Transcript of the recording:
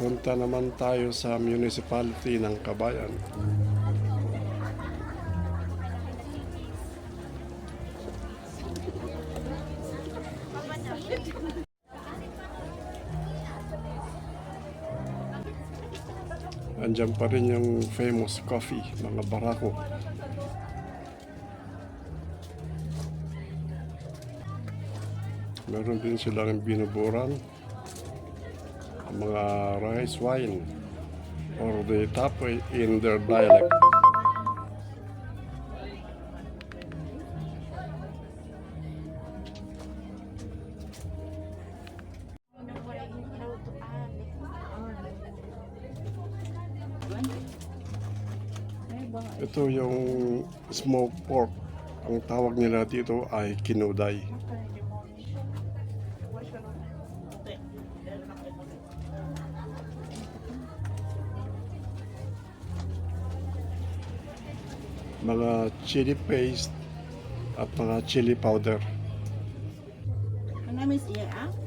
Punta naman tayo sa municipality ng Kabayan. Andyan pa rin yung famous coffee, mga barako. Meron din silang binuburan, mga rice wine, or the tapoy in their dialect. Ito yung smoked pork. Ang tawag nila dito ay kinuday. Mga chili paste at mga chili powder. Ang namin siya,